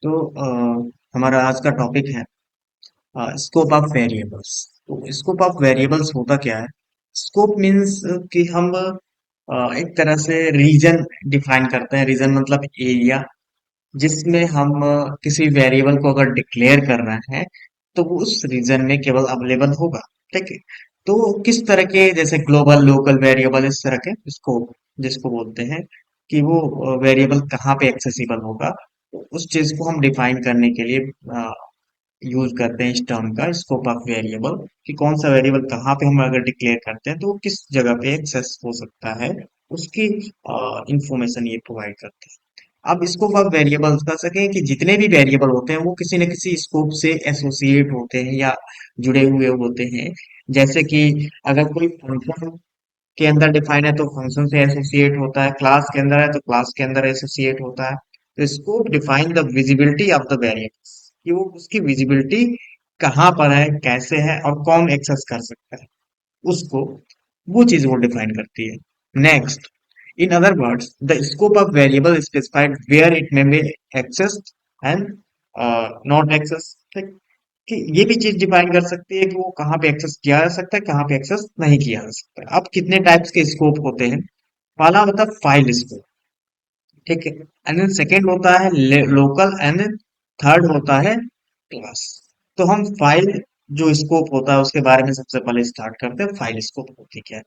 तो हमारा आज का टॉपिक है स्कोप ऑफ वेरिएबल्स। तो स्कोप ऑफ वेरिएबल्स होता क्या है? स्कोप मीन्स कि हम एक तरह से रीजन डिफाइन करते हैं। रीजन मतलब एरिया जिसमें हम किसी वेरिएबल को अगर डिक्लेयर कर रहे हैं तो वो उस रीजन में केवल अवेलेबल होगा। ठीक है। तो किस तरह के, जैसे ग्लोबल, लोकल वेरिएबल, इस तरह के स्कोप जिसको बोलते हैं कि वो वेरिएबल कहाँ पे एक्सेसिबल होगा, तो उस चीज को हम डिफाइन करने के लिए यूज करते हैं इस टर्म का, स्कोप ऑफ वेरिएबल, कि कौन सा वेरिएबल कहाँ पे हम अगर डिक्लेयर करते हैं तो वो किस जगह पे एक्सेस हो सकता है, उसकी इंफॉर्मेशन ये प्रोवाइड करते हैं। अब स्कोप ऑफ वेरिएबल्स का सके कि जितने भी वेरिएबल होते हैं वो किसी न किसी स्कोप से एसोसिएट होते हैं या जुड़े हुए होते हैं। जैसे कि अगर कोई फंक्शन के अंदर डिफाइन है तो फंक्शन से एसोसिएट होता है, क्लास के अंदर है तो क्लास के अंदर एसोसिएट होता है। तो scope define the visibility of the variables, कि वो उसकी विजिबिलिटी कहाँ पर है, कैसे है और कौन एक्सेस कर सकता है उसको, वो चीज वो डिफाइन करती है। Next, in other words the scope of variable specified where it may be accessed and not access. कि ये भी चीज डिफाइन कर सकती है कि वो कहाँ पे एक्सेस किया जा सकता है, कहाँ पे एक्सेस नहीं किया जा सकता है। अब कितने टाइप्स के स्कोप होते हैं? पहला होता है फाइल स्कोप। ठीक है। एंड देन सेकेंड होता है लोकल, एंड थर्ड होता है क्लास। तो हम फाइल जो स्कोप होता है उसके बारे में सबसे पहले स्टार्ट करते हैं। फाइल स्कोप होती क्या है?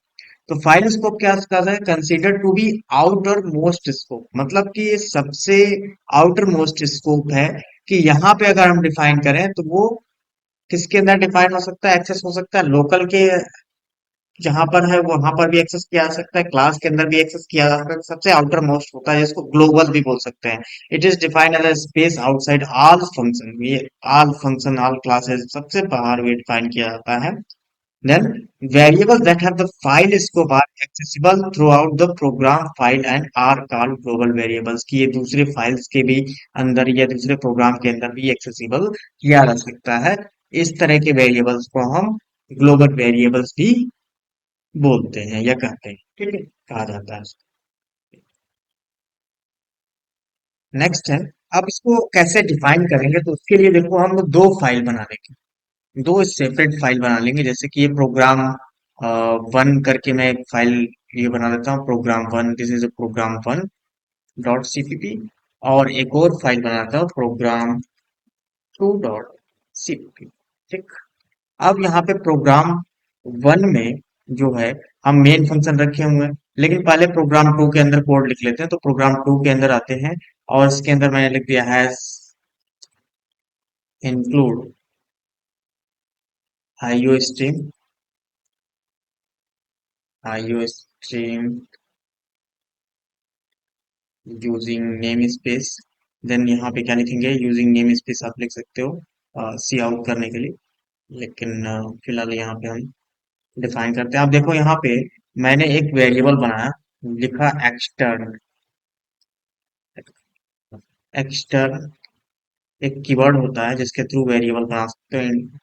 तो फाइल स्कोप क्या कहता है? Consider to be outermost scope, मतलब कि ये सबसे आउटर मोस्ट स्कोप है, कि यहाँ पे अगर हम डिफाइन करें तो वो किसके अंदर डिफाइन हो सकता है, एक्सेस हो सकता है? लोकल के जहां पर है वहां पर भी एक्सेस किया जा सकता है, क्लास के अंदर भी एक्सेस किया जा सकता है। सबसे आउटर मोस्ट होता है जिसको ग्लोबल भी बोल सकते हैं। It is defined as a space outside all function. ये ऑल फंक्शन, ऑल क्लासेस, सबसे बाहर भी डिफाइन किया जाता है। Then variables that have the file scope are accessible throughout the program file and are called global variables, की ये दूसरे फाइल्स के भी अंदर या दूसरे प्रोग्राम के अंदर भी एक्सेसिबल किया जा सकता है। इस तरह के वेरिएबल्स को हम ग्लोबल वेरिएबल्स भी बोलते हैं या कहते हैं। ठीक है, कहा जाता है। नेक्स्ट है, अब इसको कैसे डिफाइन करेंगे? तो उसके लिए देखो, हम लोग दो फाइल बना लेंगे, दो सेपरेट फाइल बना लेंगे। जैसे कि ये प्रोग्राम वन करके मैं एक फाइल ये बना देता हूँ, programme one, this is a programme one dot CPP. और एक और फाइल बनाता हूँ, प्रोग्राम टू डॉट सीपीपी। ठीक। अब यहाँ पे प्रोग्राम वन में जो है, हम मेन फंक्शन रखे हुए हैं, लेकिन पहले प्रोग्राम टू के अंदर कोड लिख लेते हैं। तो प्रोग्राम टू के अंदर आते हैं और इसके अंदर मैंने लिख दिया है include iostream, iostream using namespace. देन यहाँ पे क्या लिखेंगे? यूजिंग नेम स्पेस आप लिख सकते हो सी आउट करने के लिए, लेकिन फिलहाल यहाँ पे हम डिफाइन करते हैं। आप देखो यहाँ पे मैंने एक वेरिएबल बनाया, लिखा एक्सटर्न। एक्सटर्न एक कीवर्ड होता है जिसके थ्रू वेरिएबल बना सकते हैं।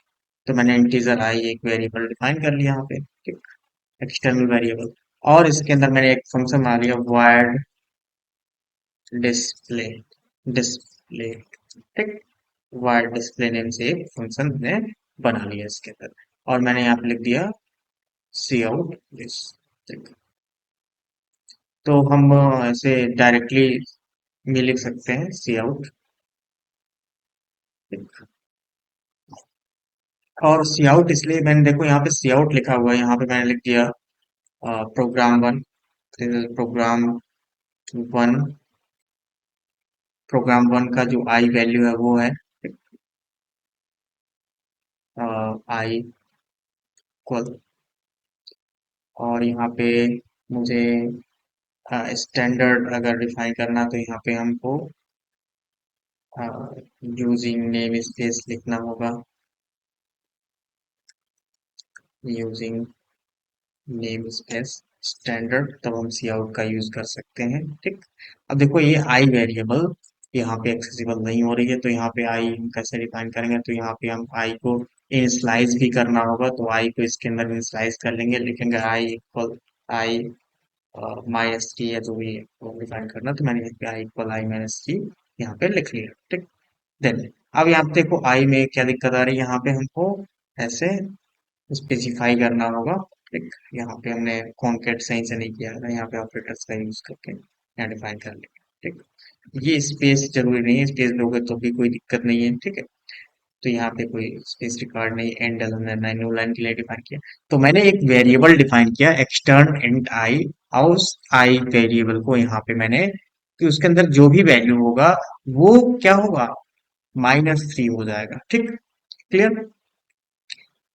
तो मैंने इंटीजर आई एक वेरिएबल डिफाइन कर लिया यहाँ पे। ठीक। External variable. और इसके अंदर मैंने एक फंक्शन बना लिया, void डिस्प्ले, डिस्प्ले। ठीक। void डिस्प्ले नेम से एक फंक्शन मैंने बना लिया इसके अंदर। और मैंने यहाँ पे लिख दिया सी आउट दिस। ठीक। तो हम ऐसे डायरेक्टली भी लिख सकते हैं सी आउट। और सी आउट इसलिए मैंने, देखो यहाँ पे सी आउट लिखा हुआ है, यहाँ पे मैंने लिख दिया program one. Programme one, programme one का जो आई वैल्यू है वो है आई इक्वल। और यहाँ पे मुझे स्टैंडर्ड अगर डिफाइन करना तो यहाँ पे हमको यूजिंग नेम स्पेस लिखना होगा, यूजिंग नेम स्पेस स्टैंडर्ड, तब हम सी आउट का यूज कर सकते हैं। ठीक। अब देखो ये आई वेरिएबल यहाँ पे एक्सेसिबल नहीं हो रही है, तो यहाँ पे आई हम कैसे डिफाइन करेंगे? तो यहाँ पे हम आई को इनिशियलाइज भी करना होगा, तो आई को इसके अंदर इनिशियलाइज कर लेंगे, लिखेंगे I equal I minus T, या जो भी डिफाइन करना। तो मैंने यहाँ पे I equal I minus T यहाँ पे लिख लिया। ठीक। देन अब यहाँ पे देखो आई में क्या दिक्कत आ रही है, यहाँ पे हमको ऐसे स्पेसिफाई करना होगा। ठीक, यहाँ पे हमने कॉन्केट सही से नहीं किया है, यहाँ पे ऑपरेटर्स का यूज करके यहाँ डिफाइन कर लेंगे। ठीक, ये स्पेस जरूरी नहीं है, स्पेस दोगे तो भी कोई दिक्कत नहीं है। ठीक है, तो यहाँ पे कोई स्पेस रिकॉर्ड नहीं, एंड हमने न्यू लाइन के लिए डिफाइन किया। तो मैंने एक वेरिएबल डिफाइन किया एक्सटर्न इंट आई, और उस आई वेरिएबल को यहाँ पे मैंने कि उसके अंदर जो भी वैल्यू होगा वो क्या होगा, -3 हो जाएगा। ठीक, क्लियर।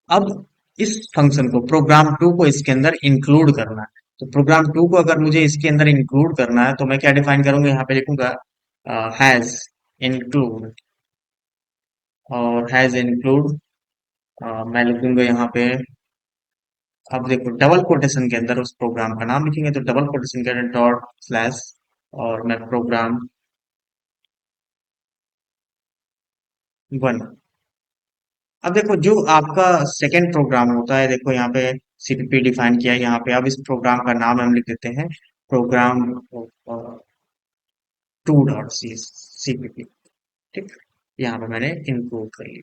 अब इस फंक्शन को प्रोग्राम टू को इसके अंदर इंक्लूड करना है। तो प्रोग्राम टू को अगर मुझे इसके अंदर इंक्लूड करना है तो मैं क्या डिफाइन करूंगा, यहाँ पे लिखूंगा हैज इंक्लूड, और हैज इंक्लूड मैं लिखूंगा यहाँ पे। अब देखो डबल कोटेशन के अंदर उस प्रोग्राम का नाम लिखेंगे, तो डबल कोटेशन के अंदर डॉट स्लैश, और मैं प्रोग्राम वन। अब देखो जो आपका सेकेंड प्रोग्राम होता है, देखो यहाँ पे सीपीपी डिफाइन किया है यहाँ पे। अब इस प्रोग्राम का नाम हम लिख देते हैं प्रोग्राम टू डॉट सीपीपी। ठीक, यहाँ पे मैंने इंक्लूड कर लिया।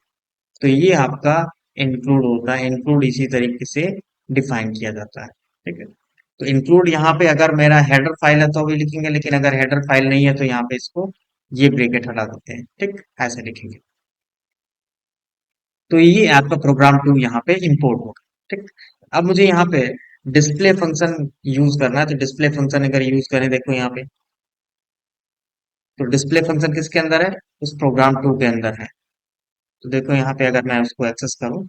तो ये आपका इंक्लूड होता है, इंक्लूड इसी तरीके से डिफाइन किया जाता है। ठीक है, तो इंक्लूड यहाँ पे अगर मेरा हेडर फाइल है तो भी लिखेंगे, लेकिन अगर हेडर फाइल नहीं है तो यहाँ पे इसको ये ब्रैकेट हटा देते हैं। ठीक, ऐसे लिखेंगे। तो ये आपका प्रोग्राम टू यहाँ पे इंपोर्ट होगा। ठीक, अब मुझे यहाँ पे डिस्प्ले फंक्शन यूज करना है, तो डिस्प्ले फंक्शन अगर यूज करें, देखो यहाँ पे, तो डिस्प्ले फंक्शन किसके अंदर है, उस प्रोग्राम टू के अंदर है। तो देखो यहाँ पे अगर मैं उसको एक्सेस करूँ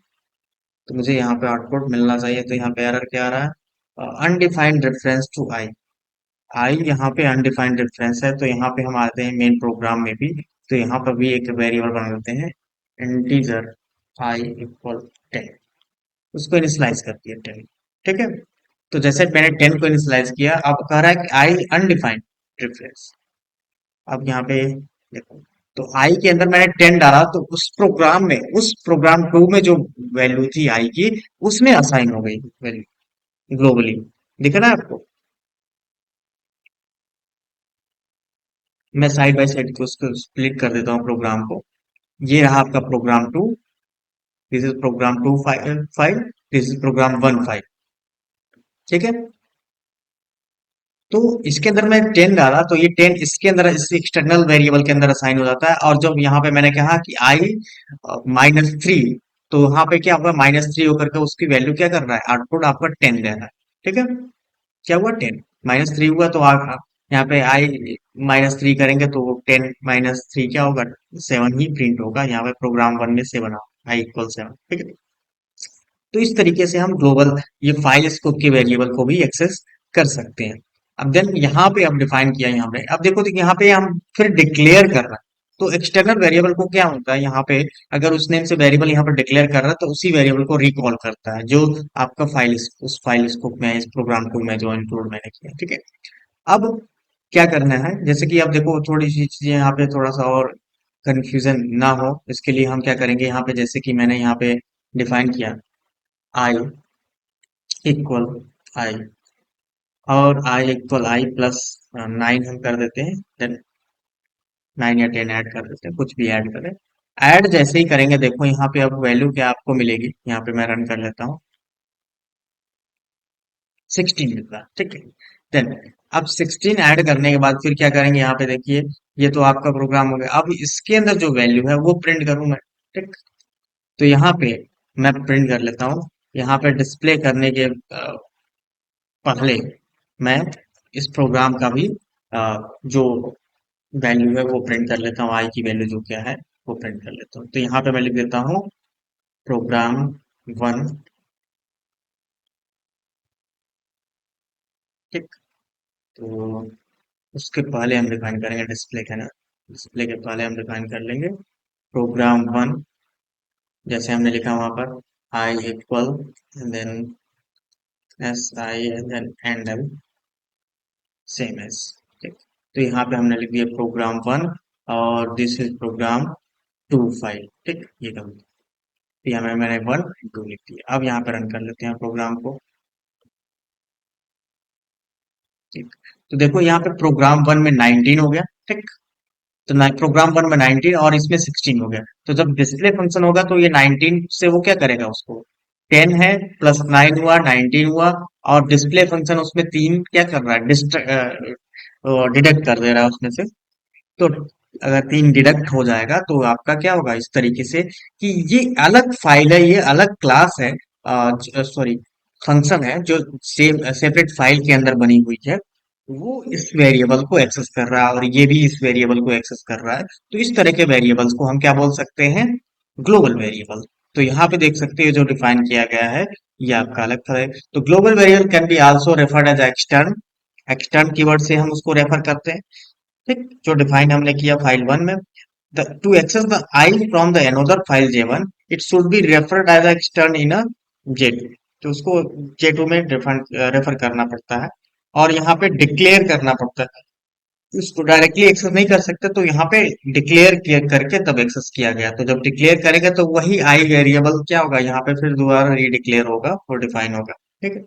तो मुझे यहाँ पे आउटपुट मिलना चाहिए। तो यहाँ पे एरर क्या आ रहा है, अनडिफाइंड रेफरेंस टू आई। आई यहाँ पे अनडिफाइंड रेफरेंस है, तो यहाँ पे हम आते हैं मेन प्रोग्राम में भी, तो यहाँ पर भी एक वेरिएबल बना लेते हैं इंटीजर आई इक्वल 10, उसको इनिशियलाइज कर दिया 10। ठीक है, तो जैसे मैंने 10 को इनिशियलाइज किया, अब कह रहा है कि आई अनडिफाइंड रेफरेंस। अब यहाँ पे देखो, तो आई के अंदर मैंने 10 डाला, तो उस प्रोग्राम में, उस प्रोग्राम टू में जो वैल्यू थी आई की, उसमें असाइन हो गई वैल्यू ग्लोबली। दिख रहा है आपको, मैं साइड बाय साइड को उसको स्प्लिट कर देता हूँ प्रोग्राम को। ये रहा आपका program two, this is program two five, this is program one five. ठीक है, तो इसके अंदर मैं 10 डाला, तो ये 10 इसके अंदर इस एक्सटर्नल वेरिएबल के अंदर असाइन हो जाता है। और जब यहाँ पे मैंने कहा कि आई -3, तो यहाँ पे क्या होगा, -3 होकर के उसकी वैल्यू क्या कर रहा है, आउटपुट आपका 10 दे रहा है। ठीक है, क्या हुआ, 10 -3 हुआ, तो यहाँ पे आई -3 करेंगे तो 10 -3 क्या होगा, 7 ही प्रिंट होगा। यहाँ पे प्रोग्राम वन में 7 आई इक्वल 7। ठीक है, तो इस तरीके से हम ग्लोबल ये फाइल स्कोप के वेरिएबल को भी एक्सेस कर सकते हैं। अब देन यहाँ पे अब डिफाइन किया यहाँ पे, अब देखो तो यहाँ पे हम फिर डिक्लेयर कर रहे हैं। तो एक्सटर्नल वेरिएबल को क्या होता है, यहाँ पे अगर उस नेम से वेरिएबल यहाँ पर डिक्लेयर कर रहा है तो उसी वेरिएबल को रिकॉल करता है जो आपका फाइल उस फाइल स्कोप में, इस प्रोग्राम को मैं जो इंक्लूड मैंने किया। ठीक है, अब क्या करना है, जैसे कि अब देखो थोड़ी सी चीजें यहाँ पे थोड़ा सा और कंफ्यूजन ना हो, इसके लिए हम क्या करेंगे, यहाँ पे जैसे कि मैंने यहाँ पे डिफाइन किया आई इक्वल आई, और आई इक्वल आई प्लस 9 हम कर देते हैं, देन 9 या 10 ऐड कर देते हैं, कुछ भी ऐड करें। ऐड जैसे ही करेंगे, देखो यहाँ पे अब वैल्यू क्या आपको मिलेगी, यहाँ पे मैं रन कर लेता हूँ, 16 मिल रहा है। ठीक है, देन अब 16 ऐड करने के बाद फिर क्या करेंगे, यहाँ पे देखिए ये तो आपका प्रोग्राम हो गया। अब इसके अंदर जो वैल्यू है वो प्रिंट करूँ मैं। ठीक, तो यहाँ पे मैं प्रिंट कर लेता हूँ। यहाँ पे डिस्प्ले करने के पहले मैं इस प्रोग्राम का भी जो वैल्यू है वो प्रिंट कर लेता हूँ, आई की वैल्यू जो क्या है वो प्रिंट कर लेता हूँ। तो यहाँ पे मैं लिख देता हूँ प्रोग्राम वन। ठीक, तो उसके पहले हम डिफाइन करेंगे डिस्प्ले का ना, डिस्प्ले के पहले हम डिफाइन कर लेंगे प्रोग्राम वन, जैसे हमने लिखा वहां पर I equal then S I then and L same S. ठीक, तो यहाँ पे हमने लिख दिया प्रोग्राम वन, और this is program two file. ठीक, ये कम, यहाँ में मैंने वन टू लिख दिया। अब यहाँ पे रन कर लेते हैं प्रोग्राम को। ठीक, तो देखो यहाँ पे प्रोग्राम वन में 19 हो गया। ठीक, तो प्रोग्राम वन में 19 और इसमें 16 हो गया। तो जब डिस्प्ले फंक्शन होगा तो ये 19 से वो क्या करेगा, उसको 10 है प्लस 9 हुआ 19 हुआ, और डिस्प्ले फंक्शन उसमें तीन क्या कर रहा है, डिडक्ट कर दे रहा है उसमें से। तो अगर तीन डिडक्ट हो जाएगा तो आपका क्या होगा इस तरीके से कि ये अलग फाइल है, ये अलग क्लास है, सॉरी फंक्शन है जो सेम सेपरेट फाइल के अंदर बनी हुई है। वो इस वेरिएबल को एक्सेस कर रहा है और ये भी इस वेरिएबल को एक्सेस कर रहा है। तो इस तरह के वेरिएबल्स को हम क्या बोल सकते हैं, ग्लोबल वेरिएबल। तो यहाँ पे देख सकते हैं जो डिफाइन किया गया है ये आपका अलग था है। तो global variable can be also referred as extern. Extern keyword से हम उसको रेफर करते हैं, ठीक, जो डिफाइन हमने किया फाइल वन में। To access the I from the another file J1, it should be referred as extern in a J2। तो उसको J2 में रेफर करना पड़ता है और यहाँ पे डिक्लेयर करना पड़ता है। उसको डायरेक्टली एक्सेस नहीं कर सकते, तो यहाँ पे डिक्लेयर करके तब एक्सेस किया गया। तो जब डिक्लेयर करेगा तो वही आई वेरिएबल क्या होगा, यहाँ पे फिर दोबारा रीडिक्लेयर होगा और डिफाइन होगा, ठीक है।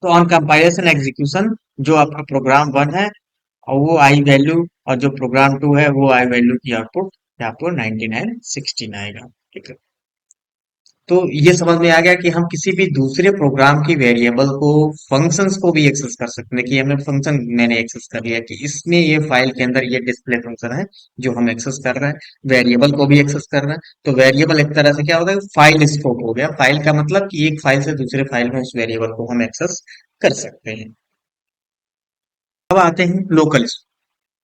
तो ऑन कंपाइलेशन एग्जीक्यूशन जो आपका प्रोग्राम वन है और वो आई वैल्यू, और जो प्रोग्राम टू है वो आई वैल्यू की आउटपुट आपको 99 16 आएगा, ठीक है। तो ये समझ में आ गया कि हम किसी भी दूसरे प्रोग्राम की वेरिएबल को, फंक्शंस को भी एक्सेस कर सकते हैं। कि हमें फंक्शन मैंने एक्सेस कर लिया कि इसमें ये फाइल के अंदर ये डिस्प्ले फंक्शन है जो हम एक्सेस कर रहे हैं, वेरिएबल को भी एक्सेस कर रहे हैं। तो वेरिएबल एक तरह से क्या होगा, फाइल स्कोप हो गया। फाइल का मतलब कि एक फाइल से दूसरे फाइल में उस वेरिएबल को हम एक्सेस कर सकते हैं। अब आते हैं लोकल।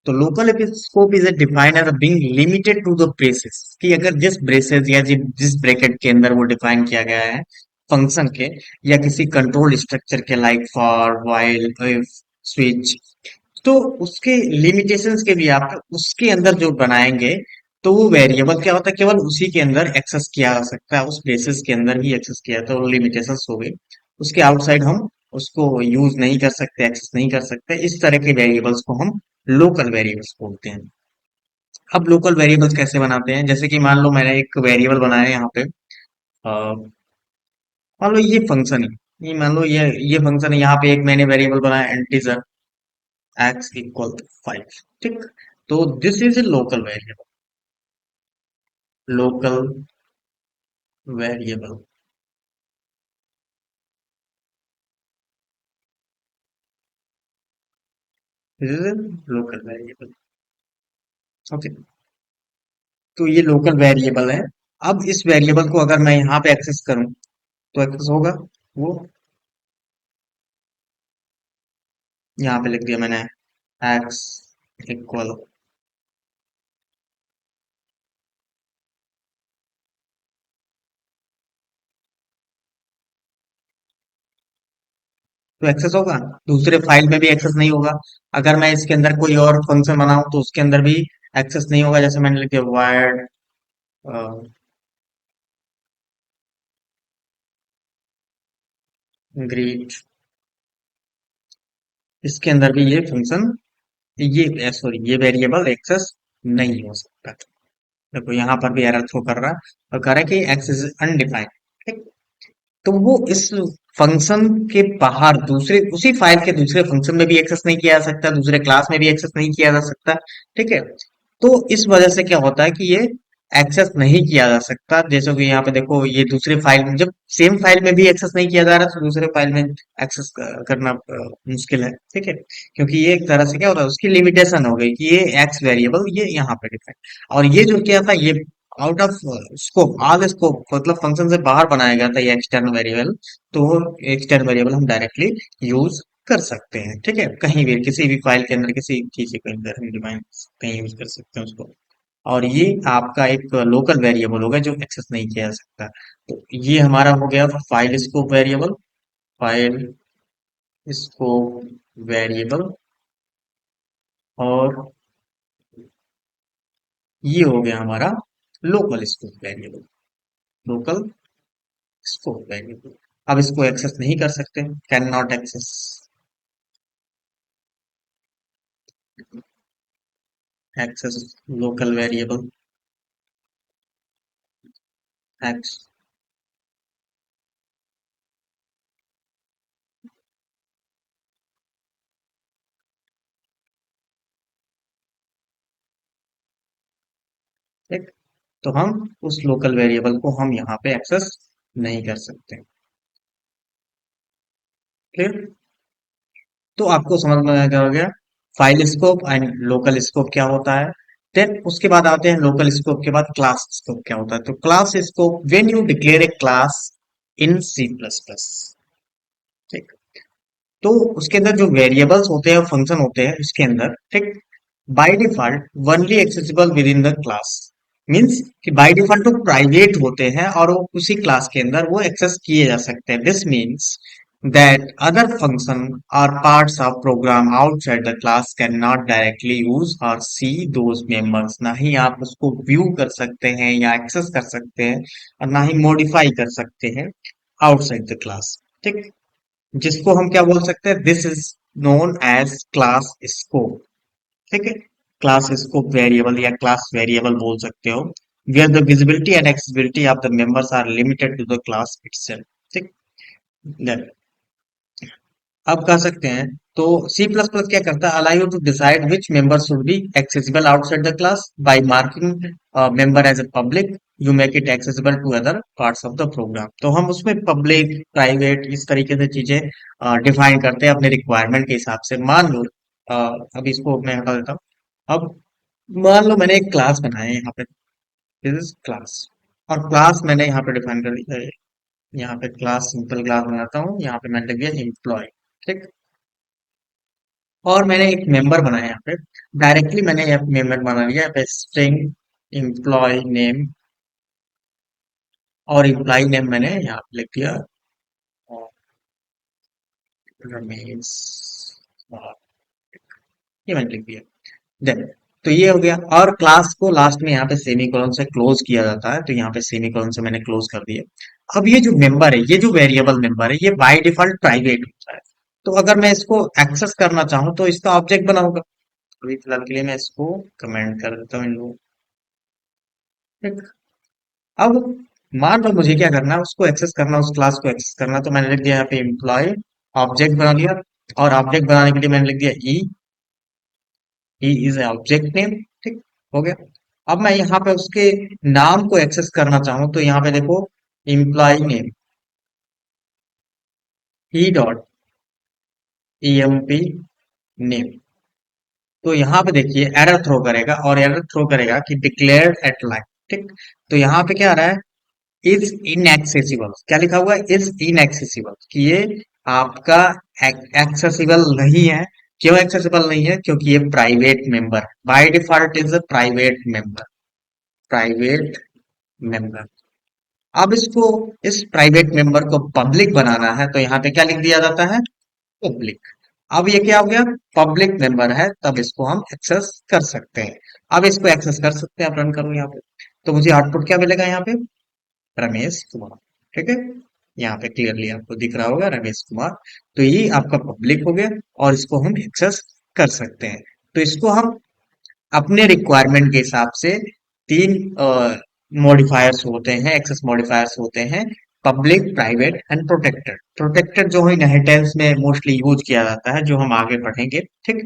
तो local scope is defined as being limited to the braces, कि अगर जिस ब्रेसेस या जिस ब्रैकेट के अंदर वो डिफाइन किया गया है फंक्शन के, या किसी कंट्रोल स्ट्रक्चर के like for while if switch, तो उसके लिमिटेशंस के भी आप उसके अंदर जो बनाएंगे, तो वो वेरिएबल क्या होता है, केवल उसी के अंदर एक्सेस किया जा सकता है, उस बेसिस के अंदर ही एक्सेस किया जाता है। तो लिमिटेशंस हो गई, उसके आउटसाइड हम उसको यूज नहीं कर सकते, एक्सेस नहीं कर सकते। इस तरह के वेरिएबल्स को हम लोकल वेरिएबल्स बोलते हैं। अब लोकल वेरिएबल्स कैसे बनाते हैं, जैसे कि मान लो मैंने एक वेरिएबल बनाया है यहाँ पे, मान लो ये फंक्शन है, ये मान लो ये फंक्शन है, यहाँ पे एक मैंने वेरिएबल बनाया इंटीजर x इक्वल 5, ठीक। तो this is a local variable, local variable, this is a local variable, okay. तो ये लोकल वेरिएबल है। अब इस वेरिएबल को अगर मैं यहाँ पे एक्सेस करूं तो एक्सेस होगा, वो यहाँ पे लिख दिया मैंने x इक्वल, तो एक्सेस होगा, दूसरे फाइल में भी एक्सेस नहीं होगा। अगर मैं इसके अंदर कोई और फंक्शन बनाऊं तो उसके अंदर भी एक्सेस नहीं होगा। जैसे मैंने लिख दिया वायर्ड ग्रीट, इसके अंदर भी ये फंक्शन, ये सॉरी ये वेरिएबल एक्सेस नहीं हो सकता। देखो यहाँ पर भी एरर थ्रो कर रहा है और कह रहा है कि एक्सेस अनडिफाइंड, ठीक। तो वो इस फंक्शन के बाहर दूसरे उसी फाइल के दूसरे फंक्शन में भी एक्सेस नहीं किया जा सकता, दूसरे क्लास में भी एक्सेस नहीं किया जा सकता, ठीक है। तो इस वजह से क्या होता है कि ये एक्सेस नहीं किया जा सकता। जैसे कि यहाँ पे देखो ये दूसरे फाइल में, जब सेम फाइल में भी एक्सेस नहीं किया जा रहा तो दूसरे फाइल में एक्सेस करना मुश्किल है, ठीक है। क्योंकि ये एक तरह से क्या होता है, उसकी लिमिटेशन हो गई कि ये एक्स वेरिएबल ये यहाँ पे डिफाइन, और ये जो क्या था, ये out of scope, all scope, मतलब फंक्शन से बाहर बनाया गया था ये एक्सटर्नल वेरिएबल। तो वो एक्सटर्नल वेरिएबल हम डायरेक्टली यूज कर सकते हैं, ठीक है। कहीं भी किसी भी फाइल के अंदर किसी चीज के अंदर हम डिफाइन कहीं यूज कर सकते हैं उसको। और ये आपका एक लोकल वेरिएबल होगा जो एक्सेस नहीं किया जा सकता। तो ये हमारा हो गया file scope variable, file scope variable. और ये हो गया हमारा local scope variable, local scope variable. अब इसको एक्सेस नहीं कर सकते, can not access, access local variable x. ठीक। तो हम उस लोकल वेरिएबल को हम यहाँ पे एक्सेस नहीं कर सकते। क्लियर? तो आपको समझ में आ गया file scope and local scope क्या होता है। देन उसके बाद आते हैं लोकल स्कोप के बाद क्लास स्कोप क्या होता है। तो class scope when you declare a class in C plus plus. ठीक। तो उसके अंदर जो वेरिएबल्स होते हैं फंक्शन होते हैं उसके अंदर, ठीक, by default only accessible with in the class. Means कि बाय डिफॉल्ट तो प्राइवेट होते हैं और वो उसी क्लास के अंदर वो एक्सेस किए जा सकते हैं। This means that other function or parts of program outside the class cannot directly use or see those members। ना ही आप उसको व्यू कर सकते हैं या एक्सेस कर सकते हैं और ना ही मॉडिफाई कर सकते हैं आउटसाइड द क्लास। ठीक। जिसको हम क्या बोल सकते हैं, this is known as class scope. ठीक है। क्लास स्कोप वेरिएबल या क्लास वेरिएबल बोल सकते हो, where the visibility and accessibility of the members are limited to the class itself. ठीक। Then, अब कह सकते हैं तो सी प्लस प्लस क्या करता है, allow you to decide which member should be accessible outside the class by marking member as a public. You make it accessible to other parts of the program. तो हम उसमें पब्लिक प्राइवेट इस तरीके से चीजें डिफाइन करते हैं अपने रिक्वायरमेंट के हिसाब से। मान लो अभी इसको मैं हटा देता हूँ। अब मान लो मैंने एक क्लास बनाया है यहाँ पे, दिस इज क्लास, और क्लास मैंने यहाँ पे डिफाइन कर दिया है। यहाँ पे क्लास सिंपल क्लास बनाता हूँ, यहाँ पे मैंने लिख दिया एम्प्लॉय। ठीक। और मैंने एक मेंबर बनाया यहाँ पे, डायरेक्टली मैंने यहाँ मेंबर बना लिया यहाँ पे स्ट्रिंग एम्प्लॉय नेम, और एम्प्लॉय नेम मैंने यहाँ पे लिख दिया रमेश। और ये मैंने लिख दिया। देन तो ये हो गया, और क्लास को लास्ट में यहाँ पे सेमीकोलन से क्लोज किया जाता है, तो यहाँ पे सेमीकोलन से मैंने क्लोज कर दिया। अब ये जो मेंबर है, ये जो वेरिएबल मेंबर है, ये बाय डिफॉल्ट प्राइवेट होता है। तो अगर मैं इसको एक्सेस करना चाहूँ तो इसका ऑब्जेक्ट बनाऊंगा। अभी फिलहाल के लिए मैं इसको कमेंट कर देता हूँ इन लोगों को। अब मान लो मुझे क्या करना है, उसको एक्सेस करना, उस क्लास को एक्सेस करना, तो मैंने लिख दिया यहाँ पे एम्प्लॉय, ऑब्जेक्ट बना लिया। और ऑब्जेक्ट बनाने के लिए मैंने लिख दिया ई इज ऑब्जेक्ट नेम। ठीक। हो गया। अब मैं यहाँ पे उसके नाम को एक्सेस करना चाहूँ तो यहाँ पे देखो employ name E dot E M P name. तो यहाँ पे देखिए एरर थ्रो करेगा, और एरर थ्रो करेगा कि डिक्लेयर्ड एट लाइन। ठीक। तो यहाँ पे क्या आ रहा है, इज इनएक्सेसिबल। क्या लिखा हुआ है, इज इनएक्सेसिबल, कि ये आपका एक्सेसिबल नहीं है। क्यों एक्सेसिबल नहीं है, क्योंकि ये private member by default is a private member. Private member. अब इसको, इस प्राइवेट मेंबर को पब्लिक बनाना है तो यहाँ पे क्या लिख दिया जाता है, पब्लिक। अब ये क्या हो गया, पब्लिक मेंबर है, तब इसको हम एक्सेस कर सकते हैं। अब इसको एक्सेस कर सकते हैं, आप रन करो यहाँ पे, तो मुझे आउटपुट क्या मिलेगा यहाँ पे, रमेश कुमार। ठीक है। यहाँ पे क्लियरली आपको दिख रहा होगा रमेश कुमार। तो ये आपका पब्लिक हो गया, और इसको हम एक्सेस कर सकते हैं। तो इसको हम अपने रिक्वायरमेंट के हिसाब से तीन मॉडिफायर्स होते हैं, एक्सेस मॉडिफायर्स होते हैं, public private and protected. Protected जो है इनहेरिटेंस में मोस्टली यूज किया जाता है, जो हम आगे पढ़ेंगे। ठीक।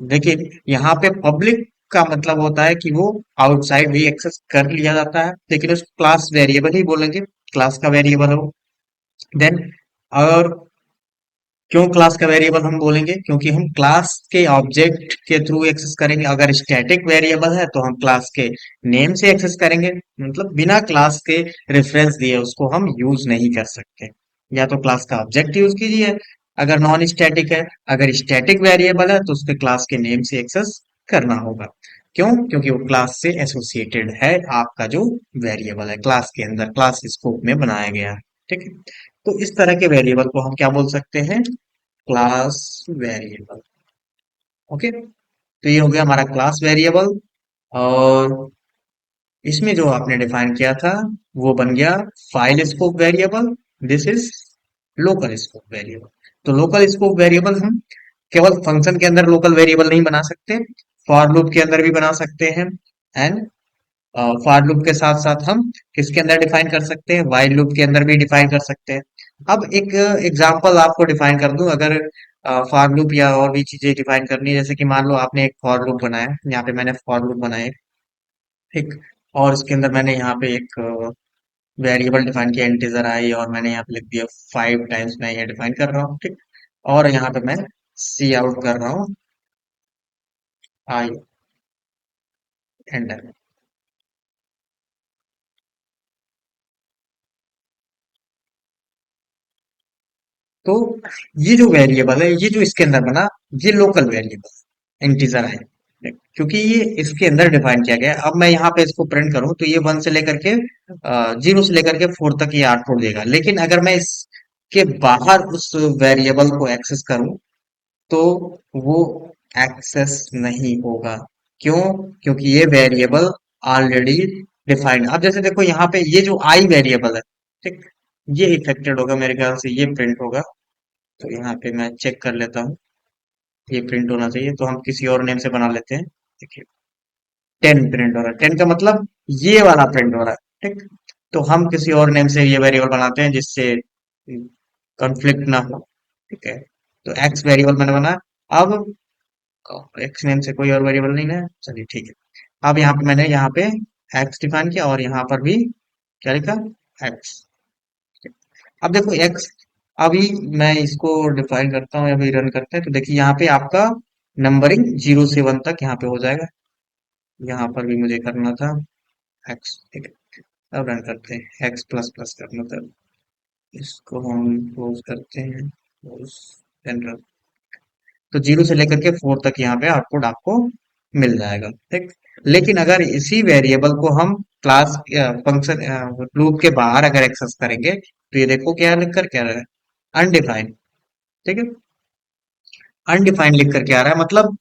देखिए यहाँ पे पब्लिक का मतलब होता है कि वो आउटसाइड भी एक्सेस कर लिया जाता है, लेकिन उस क्लास वेरिएबल ही बोलेंगे, क्लास का वेरिएबल हो। देन, और क्यों क्लास का वेरिएबल हम बोलेंगे, क्योंकि हम क्लास के ऑब्जेक्ट के थ्रू एक्सेस करेंगे। अगर स्टैटिक वेरिएबल है तो हम क्लास के नेम से एक्सेस करेंगे, मतलब बिना क्लास के रेफरेंस दिए उसको हम यूज नहीं कर सकते। या तो क्लास का ऑब्जेक्ट यूज कीजिए अगर नॉन स्टैटिक है, अगर स्टैटिक वेरिएबल है तो उसके क्लास के नेम से एक्सेस करना होगा। क्यों, क्योंकि वो क्लास से एसोसिएटेड है, आपका जो वेरिएबल है क्लास के अंदर, क्लास स्कोप में बनाया गया है। ठीक है। तो इस तरह के वेरिएबल को हम क्या बोल सकते हैं, क्लास वेरिएबल। ओके। तो ये हो गया हमारा क्लास वेरिएबल। और इसमें जो आपने डिफाइन किया था वो बन गया file scope variable. This is local scope variable. तो लोकल स्कोप वेरिएबल हम केवल फंक्शन के अंदर लोकल वेरिएबल नहीं बना सकते, फॉर लूप के अंदर भी बना सकते हैं। एंड फॉर लूप के साथ साथ हम किसके अंदर डिफाइन कर सकते हैं, वाइल लूप के अंदर भी डिफाइन कर सकते हैं। अब एक एग्जांपल आपको डिफाइन कर दूं, अगर फॉर लूप या और भी चीजें डिफाइन करनी है, जैसे कि मान लो आपने एक फॉर लूप बनाया, यहाँ पे मैंने फॉर लूप बनाया। ठीक। और इसके अंदर मैंने यहाँ पे एक वेरिएबल डिफाइन किया इंटीजर आई, और मैंने यहाँ पे लिख दिया 5 टाइम्स, मैं ये डिफाइन कर रहा हूँ, ठीक। और यहाँ पे मैं सी आउट कर रहा हूँ आई, एंटर। तो ये जो वेरिएबल है, ये जो इसके अंदर बना, ये लोकल वेरिएबल इंटीजर है, क्योंकि ये इसके अंदर डिफाइन किया गया है। अब मैं यहाँ पे इसको प्रिंट करूँ तो ये 1 से लेकर के 0 से लेकर के 4 तक ये आउटपुट देगा। लेकिन अगर मैं इसके बाहर उस वेरिएबल को एक्सेस करूँ तो वो एक्सेस नहीं होगा। क्यों? क्योंकि ये वेरिएबल ऑलरेडी डिफाइंड। अब जैसे देखो यहाँ पे ये जो आई वेरिएबल है, ठीक, ये इफेक्टेड होगा, मेरे ख्याल से ये प्रिंट होगा। तो यहाँ पे मैं चेक कर लेता हूँ, ये प्रिंट होना चाहिए, तो हम किसी और नेम से बना लेते हैं। देखिए 10 प्रिंट हो रहा है, 10 का मतलब ये वाला प्रिंट हो रहा है, ठीक। तो हम किसी और नेम से ये वेरिएबल बनाते हैं जिससे कॉन्फ्लिक्ट ना हो, ठीक है। तो एक्स वेरिएबल मैंने बनाया। अब एक्स नेम से कोई और वेरिएबल नहीं है, चलिए ठीक है। अब यहाँ पे मैंने यहाँ पे एक्स डिफाइन किया, और यहाँ पर भी क्या लिखा, एक्स। अब देखो एक्स, अभी मैं इसको डिफाइन करता हूँ, अभी रन करते हैं, तो देखिए यहाँ पे आपका नंबरिंग 0 से 1 तक यहाँ पे हो जाएगा। यहाँ पर भी मुझे करना था एक्स, ठीक है। अब रन करते हैं, एक्स प्लस प्लस करना था, इसको हम क्लोज करते हैं, क्लोज, एंटर। तो 0 से लेकर के 4 तक यहाँ पे आउटपुट आपको मिल जाएगा, ठीक। लेकिन अगर इसी वेरिएबल को हम क्लास फंक्शन लूप के बाहर अगर एक्सेस करेंगे तो ये देखो क्या लिख कर क्या रहा है, अनडिफाइंड, ठीक है। अनडिफाइंड लिख करके आ रहा है, मतलब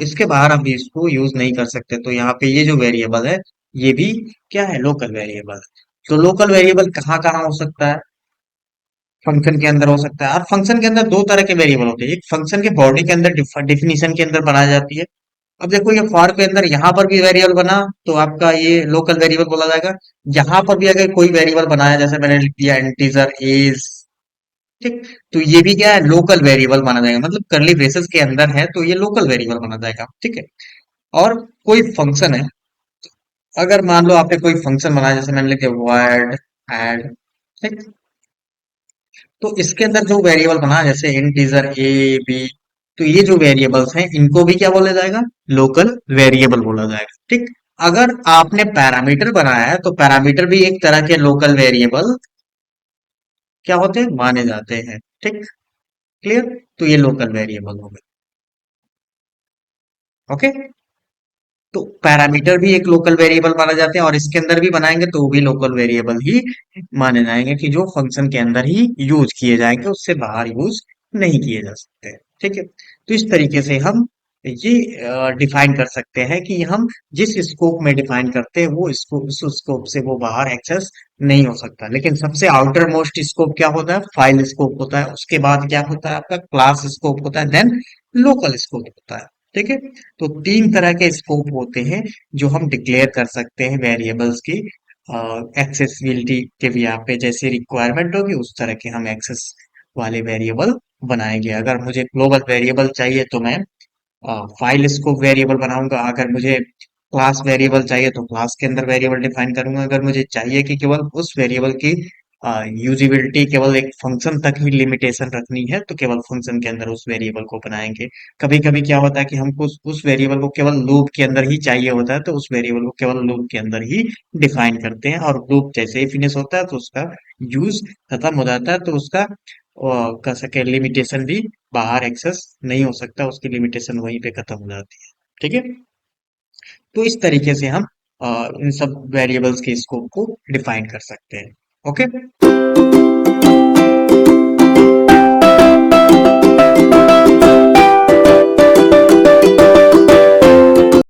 इसके बाहर हम इसको यूज नहीं कर सकते। तो यहाँ पे ये जो वेरिएबल है, ये भी क्या है, लोकल वेरिएबल। तो लोकल वेरिएबल कहाँ कहाँ हो सकता है? फंक्शन के अंदर हो सकता है। और फंक्शन के अंदर दो तरह के वेरिएबल होते हैं, एक फंक्शन के बॉडी के अंदर डिफिनीशन के अंदर बनाई जाती है। अब देखो ये फॉर के अंदर यहाँ पर भी वेरिएबल बना तो आपका ये लोकल वेरिएबल बोला जाएगा। यहाँ पर भी अगर कोई वेरिएबल बनाया, जैसे मैंने लिख दिया इंटीजर एज, ठीक, तो ये भी क्या है, लोकल वेरिएबल माना जाएगा, मतलब करली ब्रेसेस के अंदर है तो ये लोकल वेरिएबल माना जाएगा, ठीक है। और कोई फंक्शन है, अगर मान लो आपने कोई फंक्शन बनाया, जैसे मैंने लिखा void add, ठीक, तो इसके अंदर जो वेरिएबल बना जैसे इंटीजर ए बी, तो ये जो वेरिएबल्स हैं इनको भी क्या बोला जाएगा, लोकल वेरिएबल बोला जाएगा, ठीक। अगर आपने पैरामीटर बनाया है तो पैरामीटर भी एक तरह के लोकल वेरिएबल क्या होते हैं, माने जाते हैं, ठीक। क्लियर? तो ये लोकल वेरिएबल हो गए, ओके। तो पैरामीटर भी एक लोकल वेरिएबल माना जाते हैं, और इसके अंदर भी बनाएंगे तो वो भी लोकल वेरिएबल ही माने जाएंगे, कि जो फंक्शन के अंदर ही यूज किए जाएंगे, उससे बाहर यूज नहीं किए जा सकते हैं, ठीक है। तो इस तरीके से हम ये डिफाइन कर सकते हैं कि हम जिस स्कोप में डिफाइन करते हैं वो स्कोप, उस स्कोप से वो बाहर एक्सेस नहीं हो सकता। लेकिन सबसे आउटर मोस्ट स्कोप क्या होता है, फाइल स्कोप होता है। उसके बाद क्या होता है, आपका क्लास स्कोप होता है, देन लोकल स्कोप होता है, ठीक है। तो 3 तरह के स्कोप होते हैं जो हम डिक्लेयर कर सकते हैं वेरिएबल्स की एक्सेसिबिलिटी के भी पे जैसी रिक्वायरमेंट होगी उस तरह के हम एक्सेस वाले वेरिएबल बनाएंगे। अगर मुझे ग्लोबल वेरिएबल चाहिए तो मैं फाइल स्कोप वेरिएबल बनाऊंगा। अगर मुझे क्लास वेरिएबल चाहिए तो क्लास के अंदर वेरिएबल डिफाइन करूंगा। अगर मुझे चाहिए कि केवल उस वेरिएबल की यूजिबिलिटी केवल एक फंक्शन तक ही लिमिटेशन रखनी है तो केवल फंक्शन के अंदर उस वेरिएबल को बनाएंगे। कभी कभी क्या होता है कि हमको उस वेरिएबल को केवल लूप के अंदर ही चाहिए होता है, तो उस वेरिएबल को केवल लूप के अंदर ही डिफाइन करते हैं, और लूप जैसे ही फिनिश होता है तो उसका यूज खत्म हो जाता है, तो उसका कह सके लिमिटेशन भी बाहर एक्सेस नहीं हो सकता, उसकी लिमिटेशन वहीं पे खत्म हो जाती है, ठीक है। तो इस तरीके से हम इन सब वेरिएबल्स के स्कोप को डिफाइन कर सकते हैं, ओके।